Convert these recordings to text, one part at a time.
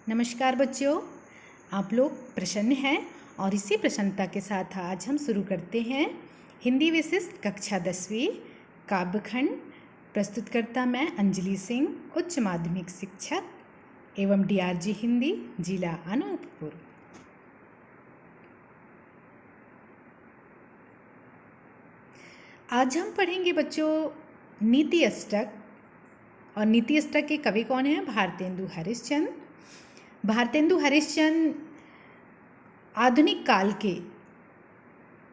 नमस्कार बच्चों, आप लोग प्रसन्न हैं और इसी प्रसन्नता के साथ आज हम शुरू करते हैं हिंदी विशिष्ट कक्षा 10वीं काव्यखंड। प्रस्तुतकर्ता मैं अंजलि सिंह, उच्च माध्यमिक शिक्षक एवं DRG हिंदी, जिला अनूपपुर। आज हम पढ़ेंगे बच्चों नीति अष्टक। और नीति अष्टक के कवि कौन हैं? भारतेंदु हरिश्चंद्र। भारतेंदु हरिश्चंद्र आधुनिक काल के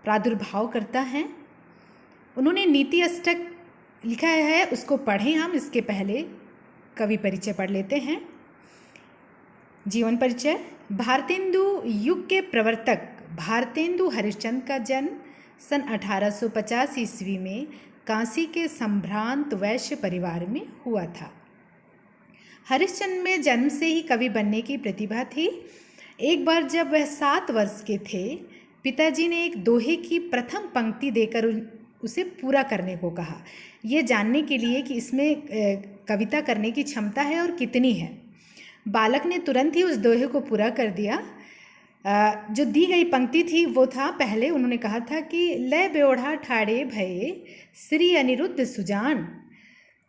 प्रादुर्भाव करता है। उन्होंने नीति अष्टक लिखा है, उसको पढ़ें हम। इसके पहले कवि परिचय पढ़ लेते हैं। जीवन परिचय। भारतेंदु युग के प्रवर्तक भारतेंदु हरिश्चंद्र का जन्म सन 1850 ईस्वी में काशी के संभ्रांत वैश्य परिवार में हुआ था। हरिश्चंद्र में जन्म से ही कवि बनने की प्रतिभा थी। एक बार जब वह 7 वर्ष के थे, पिताजी ने एक दोहे की प्रथम पंक्ति देकर उसे पूरा करने को कहा, ये जानने के लिए कि इसमें कविता करने की क्षमता है और कितनी है। बालक ने तुरंत ही उस दोहे को पूरा कर दिया। जो दी गई पंक्ति थी वो था, पहले उन्होंने कहा था कि लय बेओढ़ा ठाड़े भये श्री अनिरुद्ध सुजान।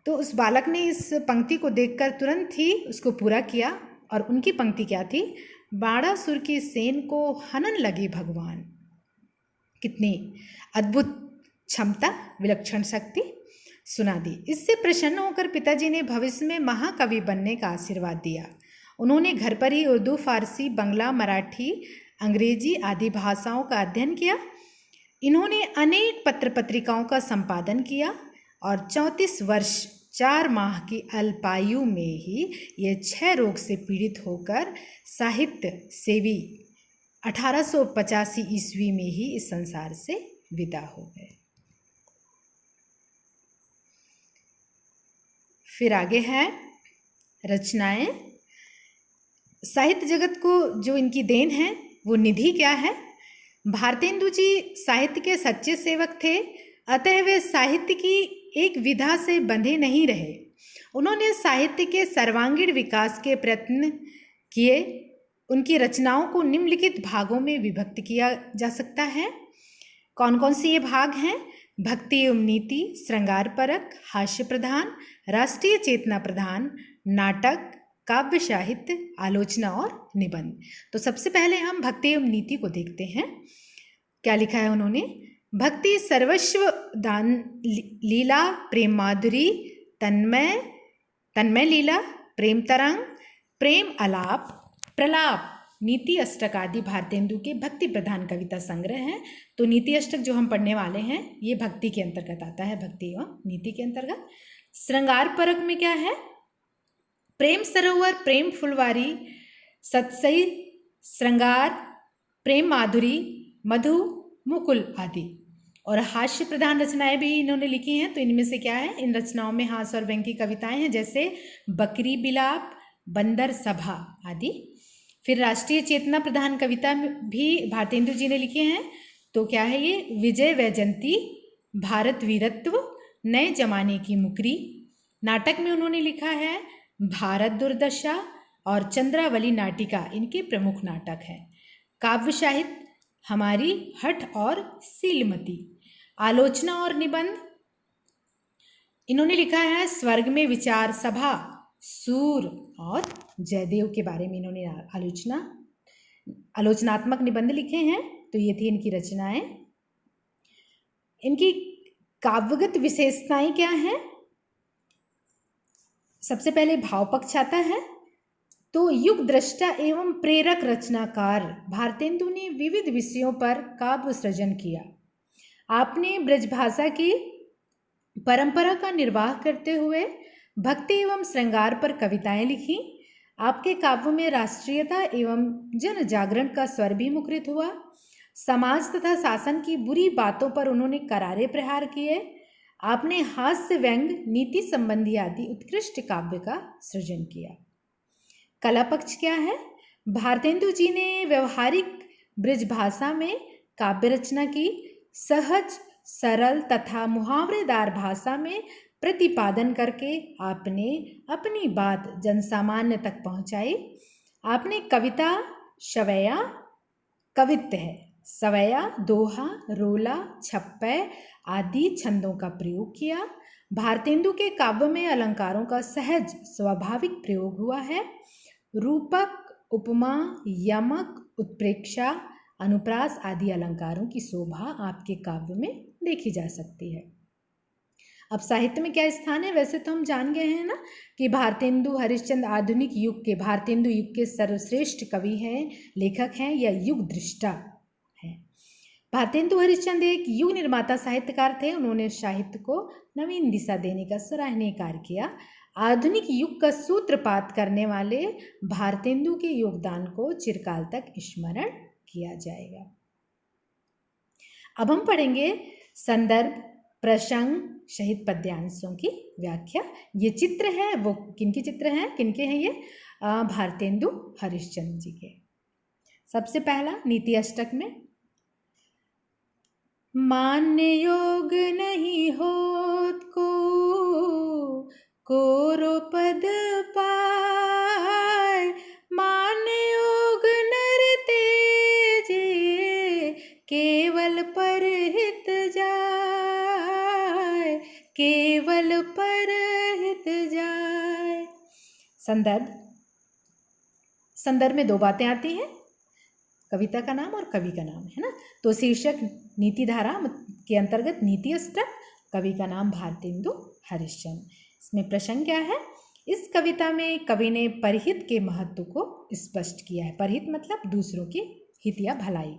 तो उस बालक ने इस पंक्ति को देखकर तुरंत ही उसको पूरा किया। और उनकी पंक्ति क्या थी? बाणासुर की सेन को हनन लगे भगवान। कितनी अद्भुत क्षमता, विलक्षण शक्ति सुना दी। इससे प्रसन्न होकर पिताजी ने भविष्य में महाकवि बनने का आशीर्वाद दिया। उन्होंने घर पर ही उर्दू, फारसी, बंगला, मराठी, अंग्रेजी आदि भाषाओं का अध्ययन किया। इन्होंने अनेक पत्र पत्रिकाओं का संपादन किया और 34 वर्ष 4 माह की अल्पायु में ही ये 6 रोग से पीड़ित होकर साहित्य सेवी 1885 ईस्वी में ही इस संसार से विदा हो गए। फिर आगे है रचनाएं। साहित्य जगत को जो इनकी देन है वो निधि क्या है? भारतेंदु जी साहित्य के सच्चे सेवक थे, अतः वे साहित्य की एक विधा से बंधे नहीं रहे। उन्होंने साहित्य के सर्वांगीण विकास के प्रयत्न किए। उनकी रचनाओं को निम्नलिखित भागों में विभक्त किया जा सकता है। कौन कौन से ये भाग हैं? भक्ति एवं नीति, श्रृंगार परक, हास्य प्रधान, राष्ट्रीय चेतना प्रधान, नाटक, काव्य साहित्य, आलोचना और निबंध। तो सबसे पहले हम भक्ति एवं नीति को देखते हैं। क्या लिखा है उन्होंने? भक्ति सर्वस्व दान लीला प्रेम माधुरी, तन्मय लीला, प्रेम तरंग, प्रेम अलाप, प्रलाप, नीति अष्टक आदि भारतेंदु के भक्ति प्रधान कविता संग्रह हैं। तो नीति अष्टक जो हम पढ़ने वाले हैं ये भक्ति के अंतर्गत आता है, भक्ति एवं नीति के अंतर्गत। श्रृंगार परक में क्या है? प्रेम सरोवर, प्रेम फुलवारी, सतसई, श्रृंगार, प्रेम माधुरी, मधु, मुकुल आदि। और हास्य प्रधान रचनाएं भी इन्होंने लिखी हैं। तो इनमें से क्या है? इन रचनाओं में हास्य और व्यंग्य की कविताएं हैं, जैसे बकरी बिलाप, बंदर सभा आदि। फिर राष्ट्रीय चेतना प्रधान कविता भी भारतेंदु जी ने लिखी हैं। तो क्या है ये? विजय वैजयंती, भारत वीरत्व, नए जमाने की मुकरी। नाटक में उन्होंने लिखा है भारत दुर्दशा और चंद्रावली नाटिका इनके प्रमुख नाटक हैं। काव्य साहित्य हमारी हठ और सीलमती। आलोचना और निबंध इन्होंने लिखा है स्वर्ग में विचार सभा, सूर और जयदेव के बारे में इन्होंने आलोचनात्मक निबंध लिखे हैं। तो ये थी इनकी रचनाएं। इनकी काव्यगत विशेषताएं क्या हैं? सबसे पहले भाव पक्ष आता है। तो युग दृष्टा एवं प्रेरक रचनाकार भारतेंदु ने विविध विषयों पर काव्य सृजन किया। आपने ब्रजभाषा की परंपरा का निर्वाह करते हुए भक्ति एवं श्रृंगार पर कविताएं लिखी। आपके काव्य में राष्ट्रीयता एवं जन जागरण का स्वर भी मुखरित हुआ। समाज तथा शासन की बुरी बातों पर उन्होंने करारे प्रहार किए। आपने हास्य, व्यंग्य, नीति संबंधी आदि उत्कृष्ट काव्य का सृजन किया। कला पक्ष क्या है? भारतेंदु जी ने व्यवहारिक ब्रजभाषा में काव्य रचना की। सहज, सरल तथा मुहावरेदार भाषा में प्रतिपादन करके आपने अपनी बात जनसामान्य तक पहुंचाई। आपने कविता, शवैया, कवित्त है, सवैया, दोहा, रोला, छप्पै आदि छंदों का प्रयोग किया। भारतेंदु के काव्य में अलंकारों का सहज स्वाभाविक प्रयोग हुआ है। रूपक, उपमा, यमक, उत्प्रेक्षा, अनुप्रास आदि अलंकारों की शोभा आपके काव्य में देखी जा सकती है। अब साहित्य में क्या स्थान है? वैसे तो हम जान गए हैं ना कि भारतेंदु हरिश्चंद्र आधुनिक युग के, भारतेंदु युग के सर्वश्रेष्ठ कवि हैं, लेखक हैं या युग दृष्टा हैं। भारतेंदु हरिश्चंद्र एक युग निर्माता साहित्यकार थे। उन्होंने साहित्य को नवीन दिशा देने का सराहनीय कार्य किया। आधुनिक युग का सूत्रपात करने वाले भारतेंदु के योगदान को चिरकाल तक स्मरण किया जाएगा। अब हम पढ़ेंगे संदर्भ, प्रसंग सहित पद्यांशों की व्याख्या। ये चित्र है, वो किनके चित्र हैं, किनके हैं ये? भारतेंदु हरिश्चंद्र जी के। सबसे पहला नीति अष्टक में, मान्य योग नहीं होत को कोरो पद पाय, मान्य योग नर तेजे केवल परहित जाय, केवल परहित जाय। संदर्भ, संदर्भ में दो बातें आती हैं, कविता का नाम और कवि का नाम, है ना। तो शीर्षक नीति धारा के अंतर्गत नीति अष्टक, कवि का नाम भारतेंदु हरिश्चंद्र। इसमें प्रसंग क्या है? इस कविता में कवि ने परहित के महत्व को स्पष्ट किया है। परहित मतलब दूसरों की हित या भलाई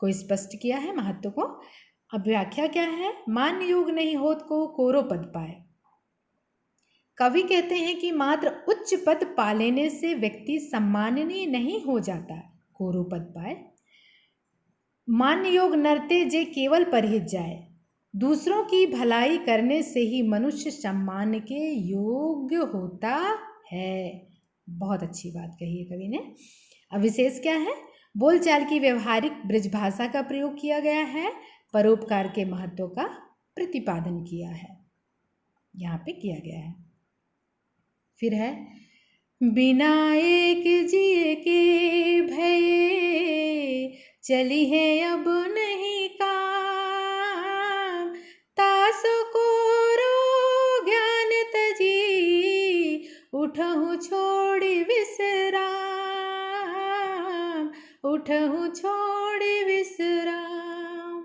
को स्पष्ट किया है, महत्व को। अब व्याख्या क्या है? मान्य योग नहीं होत को कोरो पद पाए। कवि कहते हैं कि मात्र उच्च पद पा लेने से व्यक्ति सम्माननीय नहीं हो जाता। कोरो पद पाए, मान्य योग नरते जे केवल परहित जाए, दूसरों की भलाई करने से ही मनुष्य सम्मान के योग्य होता है। बहुत अच्छी बात कही है कवि ने। अब विशेष क्या है? बोलचाल की व्यवहारिक ब्रजभाषा का प्रयोग किया गया है, परोपकार के महत्व का प्रतिपादन किया है, यहाँ पे किया गया है। फिर है, बिना एक जिए के भये चली है अब नहीं काम, तासो कोरो ज्ञान तजी उठहु छोड़ी विश्राम, उठहु छोड़ी विश्राम।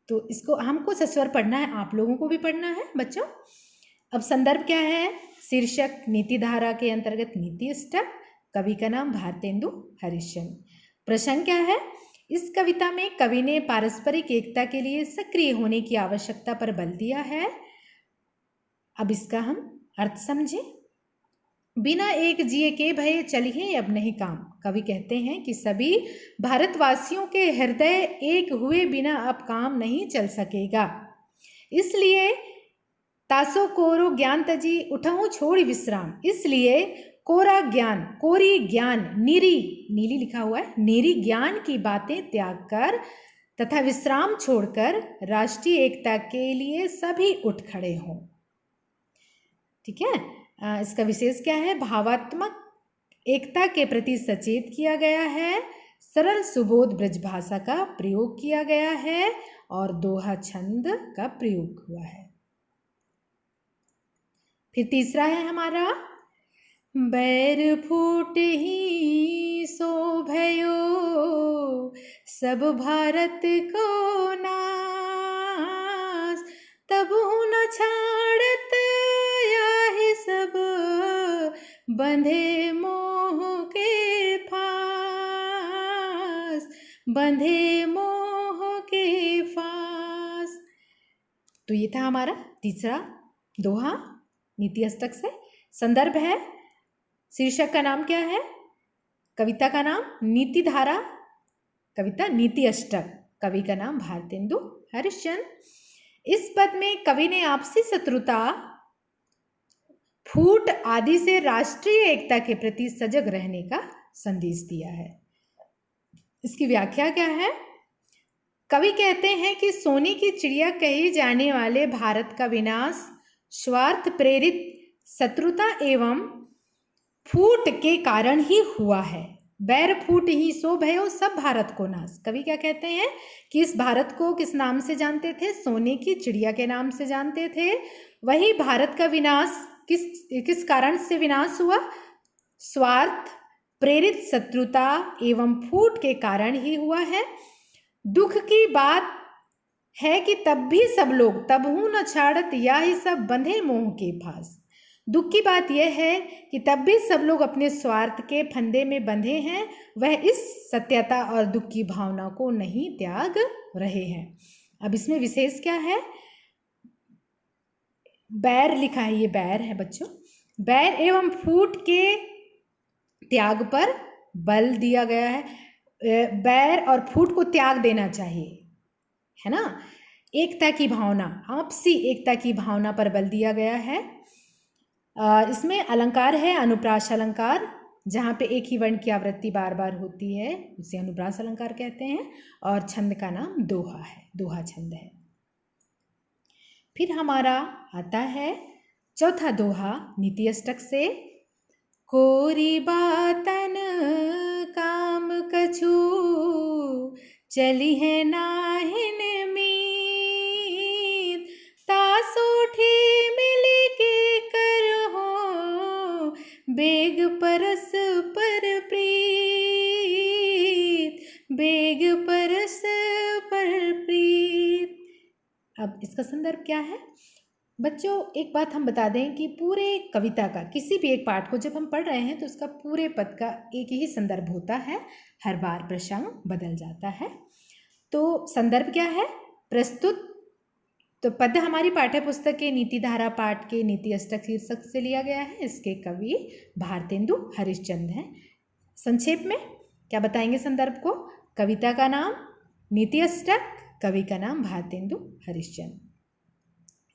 तो इसको हमको सस्वर पढ़ना है, आप लोगों को भी पढ़ना है बच्चों। अब संदर्भ क्या है? शीर्षक नीति धारा के अंतर्गत नीति अष्टक, कवि का नाम भारतेंदु हरिश्चंद्र। प्रसंग क्या है? इस कविता में कवि ने पारस्परिक एकता के लिए सक्रिय होने की आवश्यकता पर बल दिया है। अब इसका हम अर्थ समझें। बिना एक जिए के भय चलिए अब नहीं काम। कवि कहते हैं कि सभी भारतवासियों के हृदय एक हुए बिना अब काम नहीं चल सकेगा, इसलिए तासो कोरो ज्ञान तजी उठहूँ छोड़ी विश्राम। इसलिए कोरा ज्ञान, कोरी ज्ञान, नीली लिखा हुआ है, नीरी ज्ञान की बातें त्याग कर तथा विश्राम छोड़कर राष्ट्रीय एकता के लिए सभी उठ खड़े हों। ठीक है। इसका विशेष क्या है? भावात्मक एकता के प्रति सचेत किया गया है, सरल सुबोध ब्रजभाषा का प्रयोग किया गया है और दोहा छंद का प्रयोग हुआ है। फिर तीसरा है हमारा, बैर फूट ही सो भयो सब भारत को नास, तब न छाड़त याहि सब बंधे मोह के फास, बंधे मोह के फास। तो ये था हमारा तीसरा दोहा नीति अष्टक से। संदर्भ है, शीर्षक का नाम क्या है? कविता का नाम नीति धारा, कविता नीति अष्टक, कवि का नाम भारतेंदु हरिश्चंद्र। इस पद में कवि ने आपसी शत्रुता, फूट आदि से राष्ट्रीय एकता के प्रति सजग रहने का संदेश दिया है। इसकी व्याख्या क्या है? कवि कहते हैं कि सोने की चिड़िया कही जाने वाले भारत का विनाश स्वार्थ प्रेरित शत्रुता एवं फूट के कारण ही हुआ है। बैर फूट ही सो भयो सब भारत को नाश। कवि क्या कहते हैं कि इस भारत को किस नाम से जानते थे? सोने की चिड़िया के नाम से जानते थे। वही भारत का विनाश किस कारण से विनाश हुआ? स्वार्थ प्रेरित शत्रुता एवं फूट के कारण ही हुआ है। दुख की बात है कि तब भी सब लोग तबहू न छाड़त या ही सब बंधे मोह के फांस। दुख की बात यह है कि तब भी सब लोग अपने स्वार्थ के फंदे में बंधे हैं, वह इस सत्यता और दुख की भावना को नहीं त्याग रहे हैं। अब इसमें विशेष क्या है? बैर लिखा है, ये बैर है बच्चों। बैर एवं फूट के त्याग पर बल दिया गया है। बैर और फूट को त्याग देना चाहिए, है ना। एकता की भावना, आपसी एकता की भावना पर बल दिया गया है। इसमें अलंकार है अनुप्रास अलंकार, जहाँ पे एक ही वर्ण की आवृत्ति बार बार होती है उसे अनुप्रास अलंकार कहते हैं। और छंद का नाम दोहा है, दोहा छंद है। फिर हमारा आता है चौथा दोहा नीति अष्टक से। कोरी बातन काम कछु चली है नाहिन मीत, तासूठी मिली के कर हो बेग परस पर प्रीत, बेग परस पर प्रीत। अब इसका संदर्भ क्या है बच्चों? एक बात हम बता दें कि पूरे कविता का किसी भी एक पाठ को जब हम पढ़ रहे हैं तो उसका पूरे पद का एक ही संदर्भ होता है, हर बार प्रसंग बदल जाता है। तो संदर्भ क्या है? प्रस्तुत तो पद हमारी पाठ्य पुस्तक के नीति धारा पाठ के नीति अष्टक शीर्षक से लिया गया है। इसके कवि भारतेंदु हरिश्चंद्र हैं। संक्षेप में क्या बताएंगे संदर्भ को? कविता का नाम नीति अष्टक, कवि का नाम भारतेंदु हरिश्चंद्र।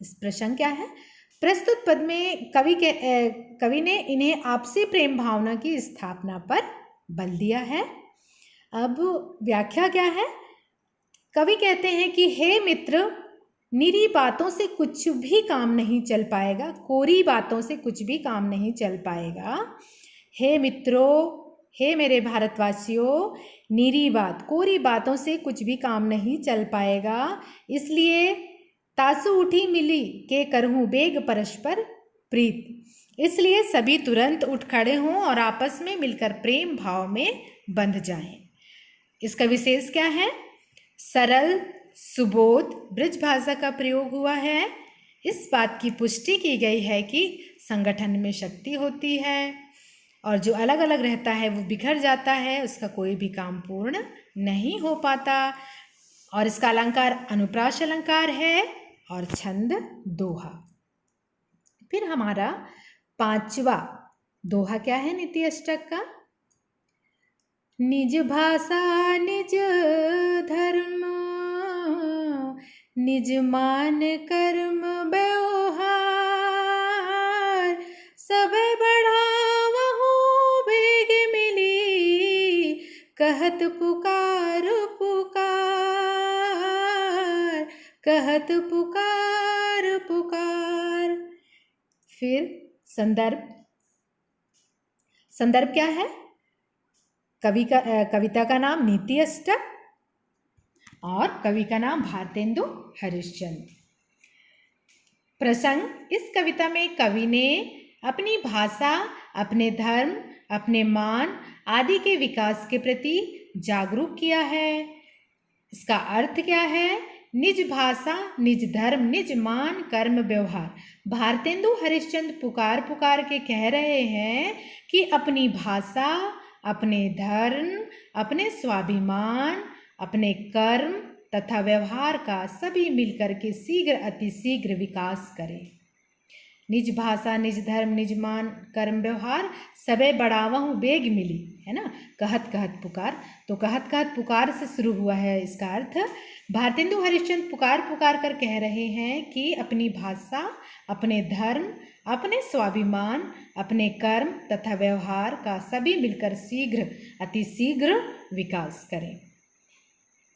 इस प्रसंग क्या है? प्रस्तुत पद में कवि ने इन्हें आपसी प्रेम भावना की स्थापना पर बल दिया है। अब व्याख्या क्या है? कवि कहते हैं कि हे मित्र, निरी बातों से कुछ भी काम नहीं चल पाएगा, कोरी बातों से कुछ भी काम नहीं चल पाएगा। हे मित्रों, हे मेरे भारतवासियों, निरी बात, कोरी बातों से कुछ भी काम नहीं चल पाएगा, इसलिए तासु उठी मिली के करहूँ बेग परस्पर प्रीत। इसलिए सभी तुरंत उठ खड़े हों और आपस में मिलकर प्रेम भाव में बंध जाएं। इसका विशेष क्या है? सरल सुबोध ब्रज भाषा का प्रयोग हुआ है। इस बात की पुष्टि की गई है कि संगठन में शक्ति होती है और जो अलग अलग रहता है वो बिखर जाता है, उसका कोई भी काम पूर्ण नहीं हो पाता। और इसका अलंकार अनुप्रास अलंकार है और छंद दोहा। फिर हमारा पांचवा दोहा क्या है नीति अष्टक का? निज भाषा निज धर्म निज मान कर्म व्यवहार, सब बढ़ावहु बेग मिली कहत पुकार पुकार, कहत पुकार पुकार। फिर संदर्भ क्या है? कविता का नाम नीति अष्टक और कवि का नाम भारतेंदु हरिश्चंद्र। प्रसंग, इस कविता में कवि ने अपनी भाषा, अपने धर्म, अपने मान आदि के विकास के प्रति जागरूक किया है। इसका अर्थ क्या है? निज भाषा, निज धर्म, निज मान कर्म व्यवहार। भारतेंदु हरिश्चंद्र पुकार पुकार के कह रहे हैं कि अपनी भाषा, अपने धर्म, अपने स्वाभिमान, अपने कर्म तथा व्यवहार का सभी मिलकर के शीघ्र अतिशीघ्र विकास करें। निज भाषा, निज धर्म, निज मान कर्म व्यवहार सबे बढ़ावहु बेग मिली, है ना। कहत कहत पुकार, तो कहत कहत पुकार से शुरू हुआ है। इसका अर्थ भारतेंदु हरिश्चंद्र पुकार पुकार कर कह रहे हैं कि अपनी भाषा, अपने धर्म, अपने स्वाभिमान, अपने कर्म तथा व्यवहार का सभी मिलकर शीघ्र अतिशीघ्र विकास करें।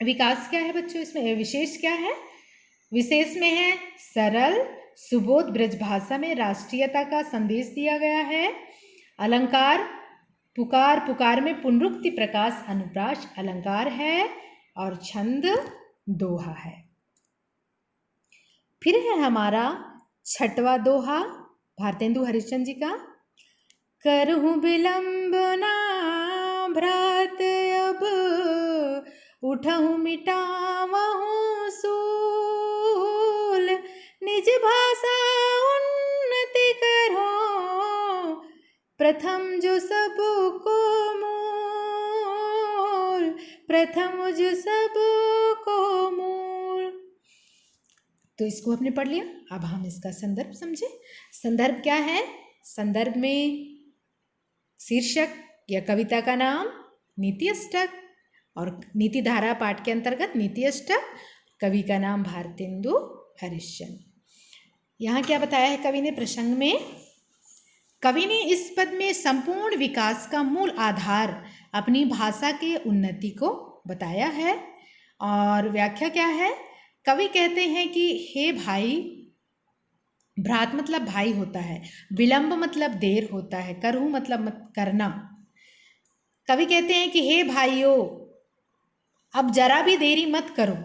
विकास क्या है बच्चों? इसमें विशेष क्या है? विशेष में है सरल सुबोध ब्रज भाषा में राष्ट्रीयता का संदेश दिया गया है अलंकार पुकार, पुकार में पुनरुक्ति प्रकाश अनुप्रास अलंकार है और छंद दोहा है। फिर है हमारा छठवां दोहा भारतेंदु हरिश्चंद्र जी का। करहूँ विलंब ना भ्रात अब, उठहूँ मिटावहूँ सूल, निज भाषा उन्नति करो, प्रथम जो सबको मूल, प्रथम जो सबको मूल। तो इसको आपने पढ़ लिया। अब हम इसका संदर्भ समझे। संदर्भ क्या है? संदर्भ में शीर्षक या कविता का नाम नीति अष्टक, और नीति धारा पाठ के अंतर्गत नीति अष्टक, कवि का नाम भारतेंदु हरिश्चंद्र। यहाँ क्या बताया है कवि ने प्रसंग में? कवि ने इस पद में संपूर्ण विकास का मूल आधार अपनी भाषा के उन्नति को बताया है। और व्याख्या क्या है? कवि कहते हैं कि हे भाई, भ्रात मतलब भाई होता है, विलंब मतलब देर होता है, करहूँ मतलब मत करना। कवि कहते हैं कि हे भाइयों, अब जरा भी देरी मत करो,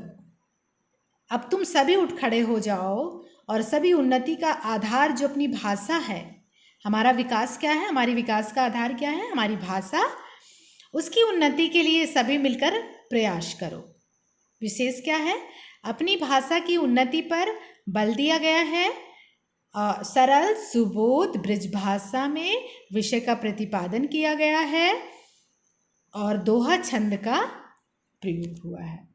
अब तुम सभी उठ खड़े हो जाओ और सभी उन्नति का आधार जो अपनी भाषा है, हमारा विकास क्या है, हमारी विकास का आधार क्या है, हमारी भाषा, उसकी उन्नति के लिए सभी मिलकर प्रयास करो। विशेष क्या है? अपनी भाषा की उन्नति पर बल दिया गया है। सरल सुबोध ब्रज भाषा में विषय का प्रतिपादन किया गया है और दोहा छंद का प्रयोग हुआ है।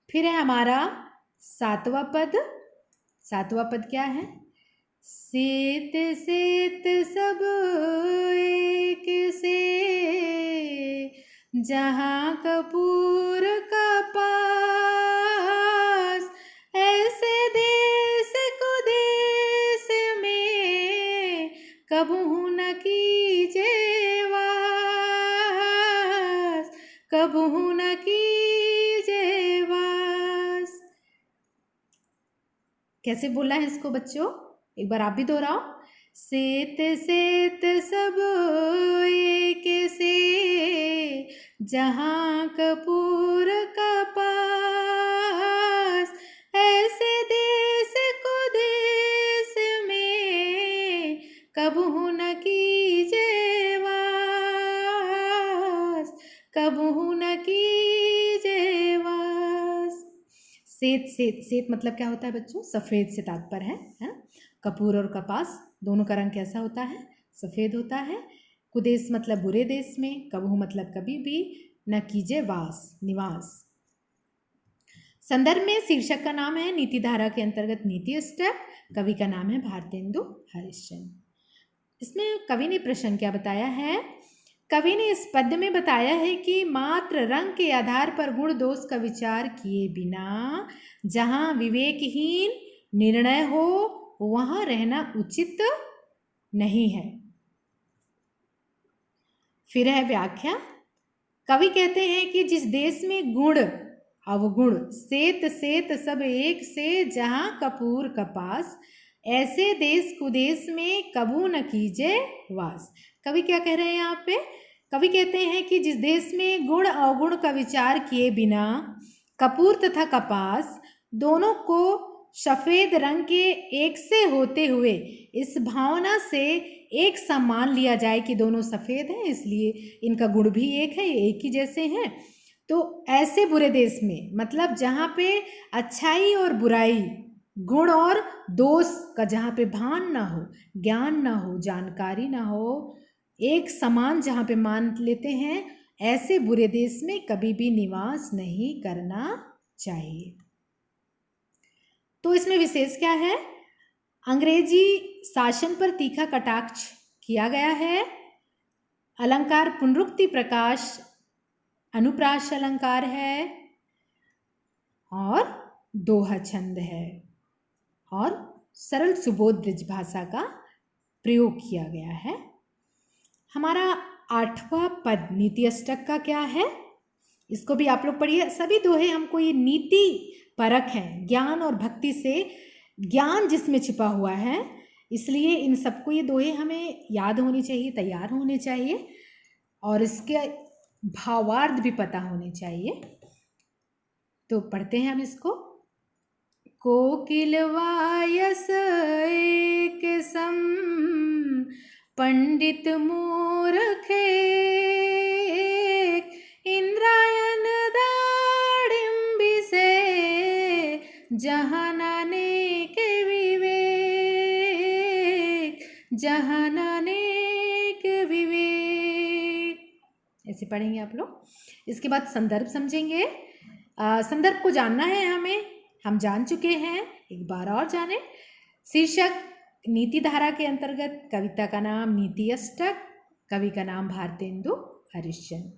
फिर है हमारा सातवां पद। सातवां पद क्या है? सेत सेत सब एक से, जहाँ कपूर का पास, ऐसे देश को देश में कबहू न कीजे वास, कबहू न कीजे वास। कैसे बोला है इसको बच्चों? एक बार आप भी दोहराओ। सेत सेत सब एक से, जहाँ कपूर का पास, ऐसे देश को देश में कबहू न कीजे वास, कबहू न कीजे वास। सेत सेत सेत मतलब क्या होता है बच्चों? सफ़ेद से तात्पर्य है। कपूर और कपास दोनों का रंग कैसा होता है? सफ़ेद होता है। कुदेश मतलब बुरे देश में, कबहू मतलब कभी भी, न कीजे वास निवास। संदर्भ में शीर्षक का नाम है नीति धारा के अंतर्गत नीति अष्टक, कवि का नाम है भारतेंदु हरिश्चंद्र। इसमें कवि ने प्रश्न क्या बताया है? कवि ने इस पद्य में बताया है कि मात्र रंग के आधार पर गुण दोष का विचार किए बिना जहाँ विवेकहीन निर्णय हो वहाँ रहना उचित नहीं है। फिर है व्याख्या। कवि कहते हैं कि जिस देश में गुण अवगुण सेत सेत सब एक से, जहाँ कपूर कपास, ऐसे देश कुदेश में कबू न कीजे वास। कवि क्या कह रहे हैं यहाँ पे? कवि कहते हैं कि जिस देश में गुण अवगुण का विचार किए बिना कपूर तथा कपास दोनों को सफ़ेद रंग के एक से होते हुए इस भावना से एक समान लिया जाए कि दोनों सफ़ेद हैं इसलिए इनका गुण भी एक है, एक ही जैसे हैं, तो ऐसे बुरे देश में, मतलब जहाँ पे अच्छाई और बुराई, गुण और दोष का जहाँ पे भान ना हो, ज्ञान ना हो, जानकारी ना हो, एक समान जहाँ पे मान लेते हैं, ऐसे बुरे देश में कभी भी निवास नहीं करना चाहिए। तो इसमें विशेष क्या है? अंग्रेजी शासन पर तीखा कटाक्ष किया गया है। अलंकार पुनरुक्ति प्रकाश अनुप्रास अलंकार है और दोहा छंद है और सरल सुबोध ब्रज भाषा का प्रयोग किया गया है। हमारा आठवां पद नीति अष्टक का क्या है? इसको भी आप लोग पढ़िए। सभी दोहे हमको ये नीति परक है, ज्ञान और भक्ति से, ज्ञान जिसमें छिपा हुआ है, इसलिए इन सबको ये दोहे हमें याद होनी चाहिए, तैयार होने चाहिए और इसके भावार्थ भी पता होने चाहिए। तो पढ़ते हैं हम इसको। कोकिलवायस एक सम पंडित मूर्ख एक, इंद्रायण दाड़िम्बि से जहान अनेक विवेक, जहान अनेक विवेक। ऐसे पढ़ेंगे आप लोग। इसके बाद संदर्भ समझेंगे। संदर्भ को जानना है हमें, हम जान चुके हैं, एक बार और जानें। शीर्षक नीति धारा के अंतर्गत कविता का नाम नीति अष्टक, कवि का नाम भारतेंदु हरिश्चंद्र।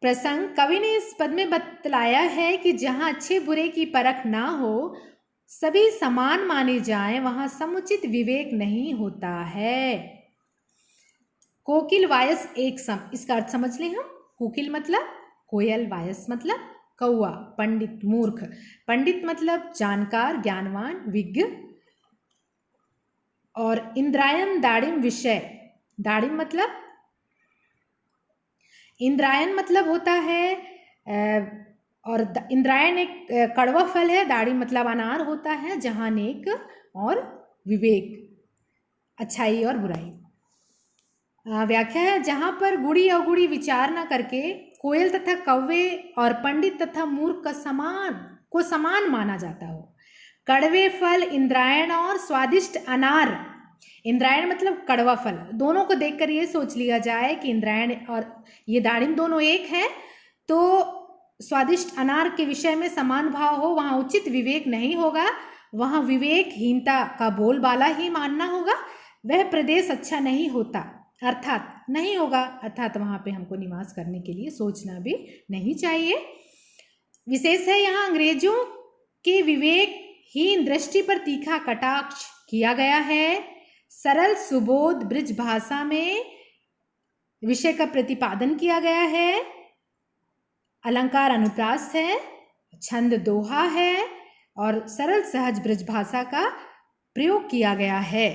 प्रसंग, कवि ने इस पद में बतलाया है कि जहां अच्छे बुरे की परख ना हो, सभी समान माने जाएं, वहां समुचित विवेक नहीं होता है। कोकिल वायस एक सम, इसका अर्थ समझ लें हम। कोकिल मतलब कोयल, वायस मतलब कौआ, पंडित मूर्ख। पंडित मतलब जानकार, ज्ञानवान, विज्ञ। और इंद्रायण दाड़िम विषय, दाड़िम मतलब, इंद्रायण मतलब होता है और इंद्रायण एक कड़वा फल है, दाड़िम मतलब अनार होता है, जहां नेक और विवेक, अच्छाई और बुराई। व्याख्या है, जहां पर गुड़ी अवगुड़ी विचार न करके कोयल तथा कौवे और पंडित तथा मूर्ख का समान माना जाता हो। कड़वे फल इंद्रायण और स्वादिष्ट अनार, इंद्रायण मतलब कड़वा फल, दोनों को देखकर ये सोच लिया जाए कि इंद्रायण और ये दाड़िम दोनों एक हैं, तो स्वादिष्ट अनार के विषय में समान भाव हो, वहाँ उचित विवेक नहीं होगा, वहाँ विवेकहीनता का बोलबाला ही मानना होगा, वह प्रदेश अच्छा नहीं होता, अर्थात नहीं होगा, अर्थात वहाँ पे हमको निवास करने के लिए सोचना भी नहीं चाहिए। विशेष है यहाँ अंग्रेजों के विवेकहीन दृष्टि पर तीखा कटाक्ष किया गया है। सरल सुबोध ब्रज भाषा में विषय का प्रतिपादन किया गया है, अलंकार अनुप्रास है, छंद दोहा है और सरल सहज ब्रज भाषा का प्रयोग किया गया है।